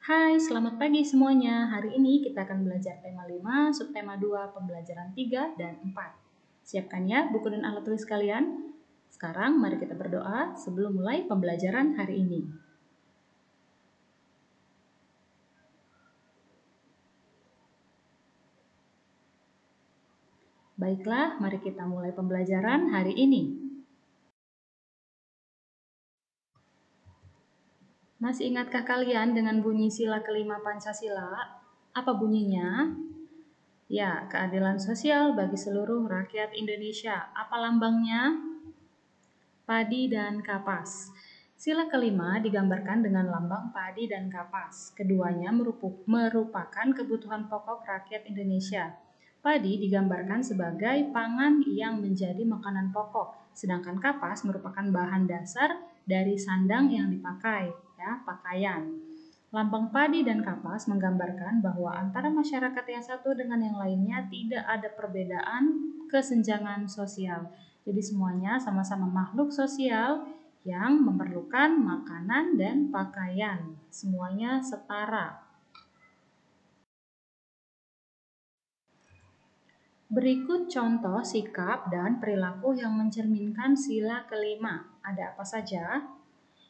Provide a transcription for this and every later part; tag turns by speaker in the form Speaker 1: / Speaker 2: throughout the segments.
Speaker 1: Hai, selamat pagi semuanya. Hari ini kita akan belajar tema 5, subtema 2, pembelajaran 3 dan 4. Siapkan ya buku dan alat tulis kalian. Sekarang mari kita berdoa sebelum mulai pembelajaran hari ini. Baiklah, mari kita mulai pembelajaran hari ini. Masih ingatkah kalian dengan bunyi sila kelima Pancasila? Apa bunyinya? Ya, keadilan sosial bagi seluruh rakyat Indonesia. Apa lambangnya? Padi dan kapas. Sila kelima digambarkan dengan lambang padi dan kapas. Keduanya merupakan kebutuhan pokok rakyat Indonesia. Padi digambarkan sebagai pangan yang menjadi makanan pokok, sedangkan kapas merupakan bahan dasar dari sandang yang dipakai, pakaian. Lambang padi dan kapas menggambarkan bahwa antara masyarakat yang satu dengan yang lainnya tidak ada perbedaan kesenjangan sosial. Jadi semuanya sama-sama makhluk sosial yang memerlukan makanan dan pakaian. Semuanya setara. Berikut contoh sikap dan perilaku yang mencerminkan sila kelima. Ada apa saja?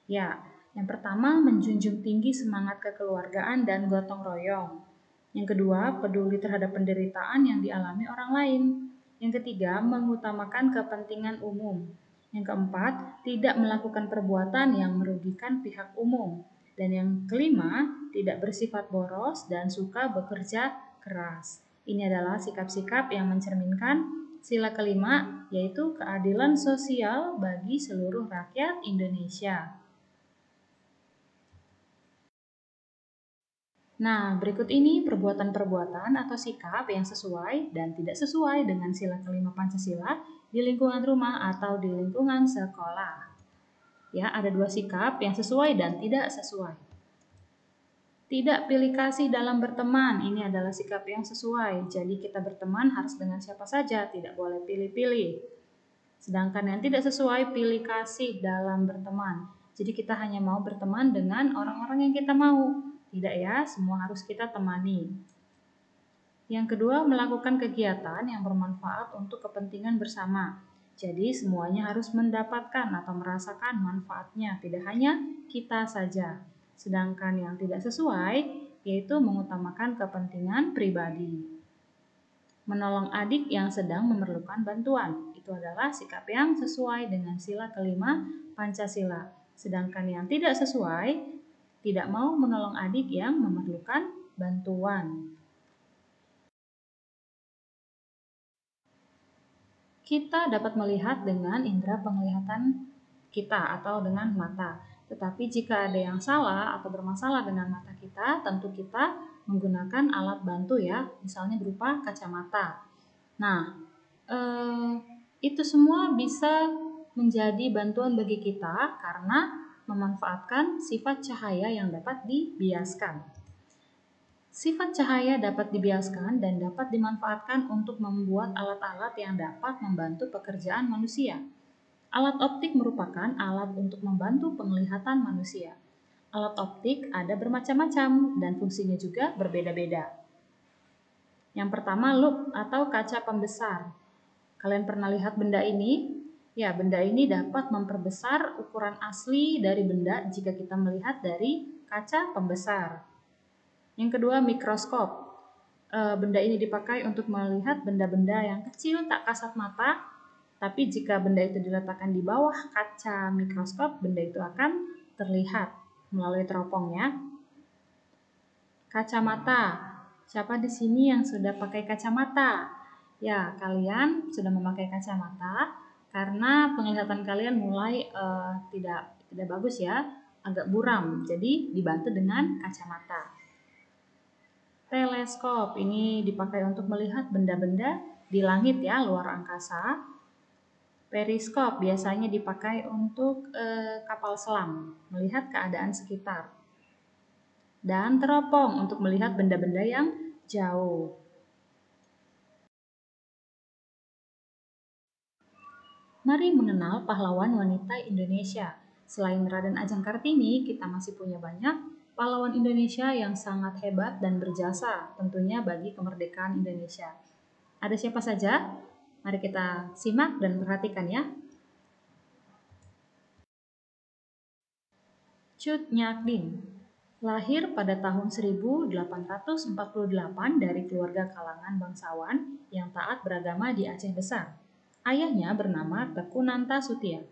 Speaker 1: Ya, yang pertama menjunjung tinggi semangat kekeluargaan dan gotong royong. Yang kedua, peduli terhadap penderitaan yang dialami orang lain. Yang ketiga, mengutamakan kepentingan umum. Yang keempat, tidak melakukan perbuatan yang merugikan pihak umum. Dan yang kelima, tidak bersifat boros dan suka bekerja keras. Ini adalah sikap-sikap yang mencerminkan sila kelima, yaitu keadilan sosial bagi seluruh rakyat Indonesia. Nah, berikut ini perbuatan-perbuatan atau sikap yang sesuai dan tidak sesuai dengan sila kelima Pancasila di lingkungan rumah atau di lingkungan sekolah. Ya, ada dua sikap yang sesuai dan tidak sesuai. Tidak pilih kasih dalam berteman, ini adalah sikap yang sesuai. Jadi kita berteman harus dengan siapa saja, tidak boleh pilih-pilih. Sedangkan yang tidak sesuai, pilih kasih dalam berteman. Jadi kita hanya mau berteman dengan orang-orang yang kita mau. Tidak ya, semua harus kita temani. Yang kedua, melakukan kegiatan yang bermanfaat untuk kepentingan bersama. Jadi semuanya harus mendapatkan atau merasakan manfaatnya, tidak hanya kita saja. Sedangkan yang tidak sesuai, yaitu mengutamakan kepentingan pribadi. Menolong adik yang sedang memerlukan bantuan, itu adalah sikap yang sesuai dengan sila kelima Pancasila. Sedangkan yang tidak sesuai, tidak mau menolong adik yang memerlukan bantuan. Kita dapat melihat dengan indera penglihatan kita atau dengan mata. Tetapi jika ada yang salah atau bermasalah dengan mata kita, tentu kita menggunakan alat bantu ya, misalnya berupa kacamata. Nah, itu semua bisa menjadi bantuan bagi kita karena memanfaatkan sifat cahaya yang dapat dibiaskan. Sifat cahaya dapat dibiaskan dan dapat dimanfaatkan untuk membuat alat-alat yang dapat membantu pekerjaan manusia. Alat optik merupakan alat untuk membantu penglihatan manusia. Alat optik ada bermacam-macam dan fungsinya juga berbeda-beda. Yang pertama, lup atau kaca pembesar. Kalian pernah lihat benda ini? Ya, benda ini dapat memperbesar ukuran asli dari benda jika kita melihat dari kaca pembesar. Yang kedua, mikroskop. Benda ini dipakai untuk melihat benda-benda yang kecil tak kasat mata, tapi jika benda itu diletakkan di bawah kaca mikroskop, benda itu akan terlihat melalui teropongnya. Kacamata. Siapa di sini yang sudah pakai kacamata? Ya, kalian sudah memakai kacamata karena penglihatan kalian mulai tidak bagus ya, agak buram. Jadi dibantu dengan kacamata. Teleskop ini dipakai untuk melihat benda-benda di langit ya, luar angkasa. Periskop biasanya dipakai untuk kapal selam, melihat keadaan sekitar. Dan teropong untuk melihat benda-benda yang jauh. Mari mengenal pahlawan wanita Indonesia. Selain Raden Ajeng Kartini, kita masih punya banyak pahlawan Indonesia yang sangat hebat dan berjasa tentunya bagi kemerdekaan Indonesia. Ada siapa saja? Mari kita simak dan perhatikan ya. Cut Nyak Dien lahir pada tahun 1848 dari keluarga kalangan bangsawan yang taat beragama di Aceh Besar. Ayahnya bernama Teku Nanta Sutia,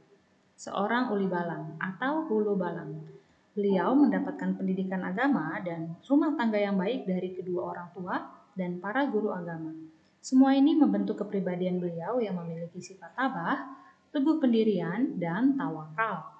Speaker 1: seorang uli balang atau hulu balang. Beliau mendapatkan pendidikan agama dan rumah tangga yang baik dari kedua orang tua dan para guru agama. Semua ini membentuk kepribadian beliau yang memiliki sifat tabah, teguh pendirian, dan tawakal.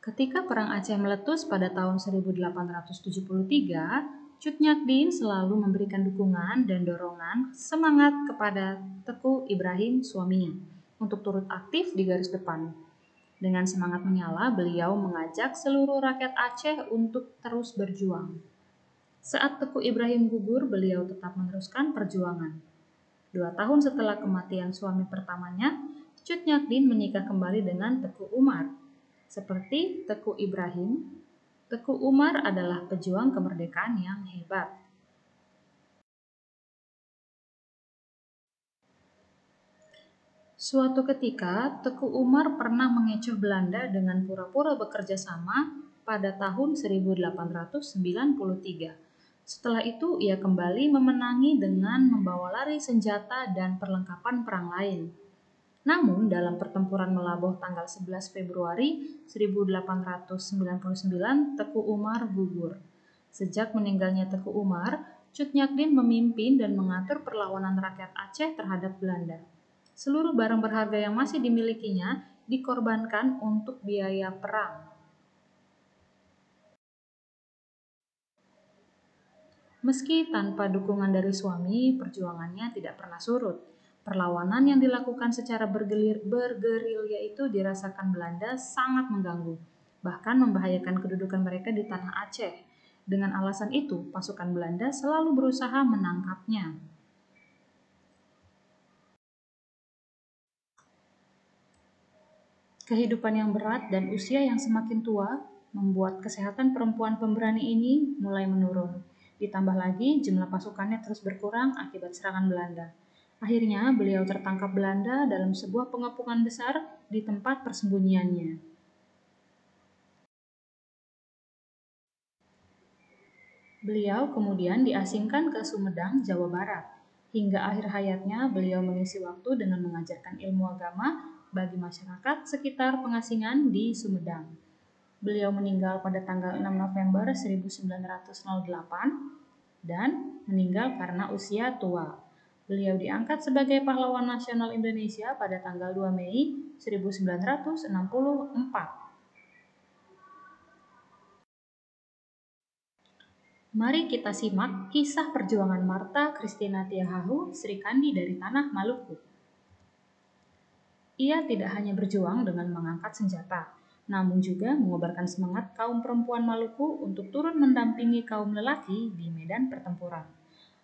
Speaker 1: Ketika Perang Aceh meletus pada tahun 1873, Cut Nyak Dien selalu memberikan dukungan dan dorongan semangat kepada Teku Ibrahim suaminya untuk turut aktif di garis depan. Dengan semangat menyala, beliau mengajak seluruh rakyat Aceh untuk terus berjuang. Saat Teku Ibrahim gugur, beliau tetap meneruskan perjuangan. 2 tahun setelah kematian suami pertamanya, Cut Nyak Dien menikah kembali dengan Teku Umar. Seperti Teku Ibrahim, Teku Umar adalah pejuang kemerdekaan yang hebat. Suatu ketika, Teku Umar pernah mengecoh Belanda dengan pura-pura bekerja sama pada tahun 1893. Setelah itu, ia kembali memenangi dengan membawa lari senjata dan perlengkapan perang lain. Namun, dalam pertempuran Melaboh tanggal 11 Februari 1899, Teku Umar gugur. Sejak meninggalnya Teku Umar, Cut Nyak Dien memimpin dan mengatur perlawanan rakyat Aceh terhadap Belanda. Seluruh barang berharga yang masih dimilikinya dikorbankan untuk biaya perang. Meski tanpa dukungan dari suami, perjuangannya tidak pernah surut. Perlawanan yang dilakukan secara bergerilya itu dirasakan Belanda sangat mengganggu, bahkan membahayakan kedudukan mereka di tanah Aceh. Dengan alasan itu, pasukan Belanda selalu berusaha menangkapnya. Kehidupan yang berat dan usia yang semakin tua membuat kesehatan perempuan pemberani ini mulai menurun. Ditambah lagi, jumlah pasukannya terus berkurang akibat serangan Belanda. Akhirnya, beliau tertangkap Belanda dalam sebuah pengepungan besar di tempat persembunyiannya. Beliau kemudian diasingkan ke Sumedang, Jawa Barat. Hingga akhir hayatnya, beliau mengisi waktu dengan mengajarkan ilmu agama bagi masyarakat sekitar pengasingan di Sumedang. Beliau meninggal pada tanggal 6 November 1908 dan meninggal karena usia tua. Beliau diangkat sebagai pahlawan nasional Indonesia pada tanggal 2 Mei 1964. Mari kita simak kisah perjuangan Martha Christina Tiahahu Sri Kandi dari tanah Maluku. Ia tidak hanya berjuang dengan mengangkat senjata, namun juga mengobarkan semangat kaum perempuan Maluku untuk turun mendampingi kaum lelaki di medan pertempuran.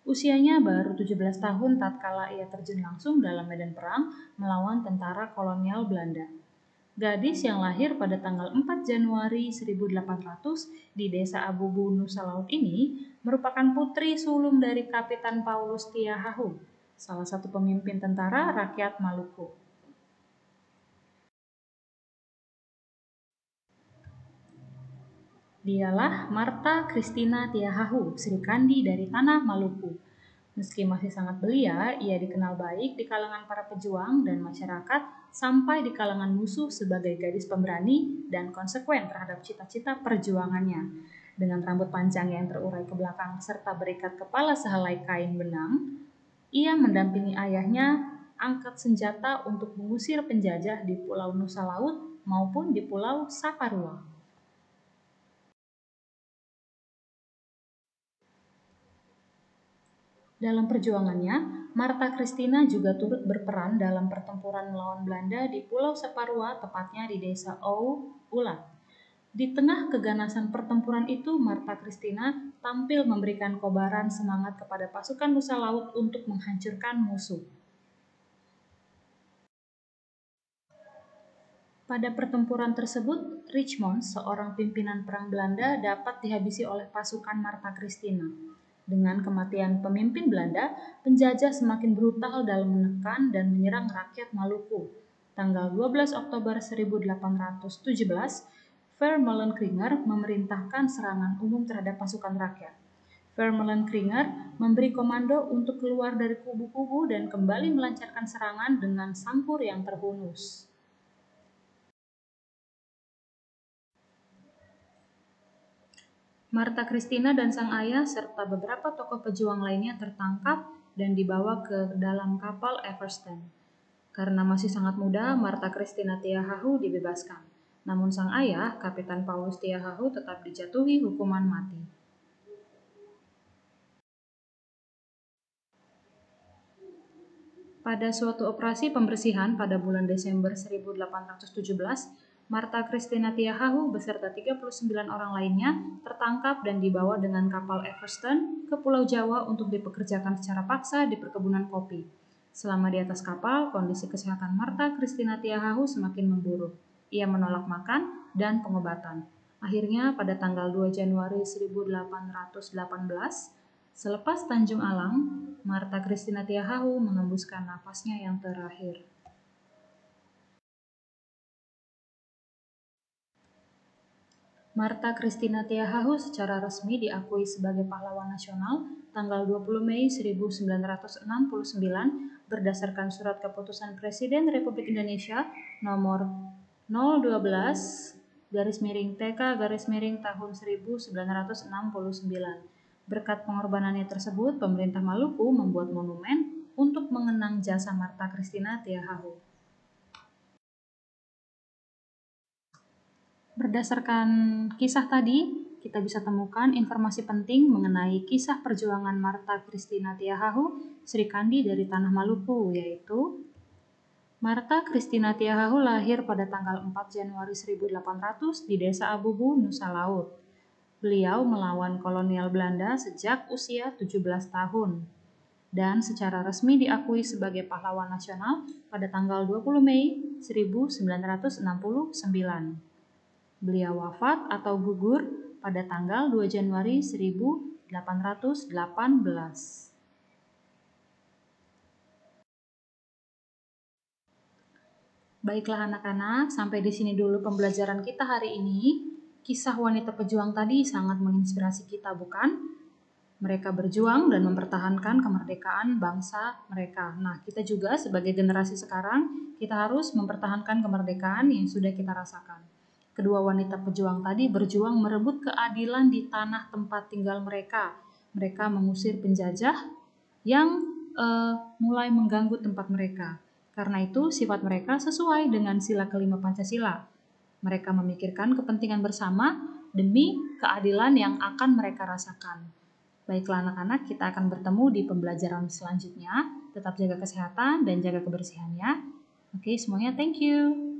Speaker 1: Usianya baru 17 tahun tatkala ia terjun langsung dalam medan perang melawan tentara kolonial Belanda. Gadis yang lahir pada tanggal 4 Januari 1800 di desa Abubu, Nusa Laut ini merupakan putri sulung dari Kapitan Paulus Tiahahu, salah satu pemimpin tentara rakyat Maluku. Dialah Martha Christina Tiahahu Sri Kandi dari tanah Maluku. Meski masih sangat belia, ia dikenal baik di kalangan para pejuang dan masyarakat sampai di kalangan musuh sebagai gadis pemberani dan konsekuen terhadap cita-cita perjuangannya. Dengan rambut panjang yang terurai ke belakang serta berikat kepala sehelai kain benang, ia mendampingi ayahnya angkat senjata untuk mengusir penjajah di Pulau Nusa Laut maupun di Pulau Saparua. Dalam perjuangannya, Martha Christina juga turut berperan dalam pertempuran melawan Belanda di Pulau Saparua, tepatnya di desa Ulat. Di tengah keganasan pertempuran itu, Martha Christina tampil memberikan kobaran semangat kepada pasukan Nusa Laut untuk menghancurkan musuh. Pada pertempuran tersebut, Richmond, seorang pimpinan perang Belanda, dapat dihabisi oleh pasukan Martha Christina. Dengan kematian pemimpin Belanda, penjajah semakin brutal dalam menekan dan menyerang rakyat Maluku. Tanggal 12 Oktober 1817, Vermeulen Kringer memerintahkan serangan umum terhadap pasukan rakyat. Vermeulen Kringer memberi komando untuk keluar dari kubu-kubu dan kembali melancarkan serangan dengan sampur yang terhunus. Martha Christina dan sang ayah serta beberapa tokoh pejuang lainnya tertangkap dan dibawa ke dalam kapal Everston. Karena masih sangat muda, Martha Christina Tiahahu dibebaskan. Namun sang ayah, Kapitan Paulus Tiahahu, tetap dijatuhi hukuman mati. Pada suatu operasi pembersihan pada bulan Desember 1817, Martha Christina Tiahahu beserta 39 orang lainnya tertangkap dan dibawa dengan kapal Everston ke Pulau Jawa untuk dipekerjakan secara paksa di perkebunan kopi. Selama di atas kapal, kondisi kesehatan Martha Christina Tiahahu semakin memburuk. Ia menolak makan dan pengobatan. Akhirnya pada tanggal 2 Januari 1818, selepas Tanjung Alang, Martha Christina Tiahahu mengembuskan nafasnya yang terakhir. Martha Christina Tiahahu secara resmi diakui sebagai pahlawan nasional tanggal 20 Mei 1969 berdasarkan surat keputusan Presiden Republik Indonesia nomor 012-TK-tahun 1969. Berkat pengorbanannya tersebut, pemerintah Maluku membuat monumen untuk mengenang jasa Martha Christina Tiahahu. Berdasarkan kisah tadi, kita bisa temukan informasi penting mengenai kisah perjuangan Martha Christina Tiahahu, Sri Kandi dari Tanah Maluku, yaitu Martha Christina Tiahahu lahir pada tanggal 4 Januari 1800 di Desa Abubu, Nusa Laut. Beliau melawan kolonial Belanda sejak usia 17 tahun dan secara resmi diakui sebagai pahlawan nasional pada tanggal 20 Mei 1969. Beliau wafat atau gugur pada tanggal 2 Januari 1818. Baiklah anak-anak, sampai di sini dulu pembelajaran kita hari ini. Kisah wanita pejuang tadi sangat menginspirasi kita, bukan? Mereka berjuang dan mempertahankan kemerdekaan bangsa mereka. Nah, kita juga sebagai generasi sekarang, kita harus mempertahankan kemerdekaan yang sudah kita rasakan. Kedua wanita pejuang tadi berjuang merebut keadilan di tanah tempat tinggal mereka. Mereka mengusir penjajah yang mulai mengganggu tempat mereka. Karena itu, sifat mereka sesuai dengan sila kelima Pancasila. Mereka memikirkan kepentingan bersama demi keadilan yang akan mereka rasakan. Baiklah anak-anak, kita akan bertemu di pembelajaran selanjutnya. Tetap jaga kesehatan dan jaga kebersihannya. Oke, semuanya thank you.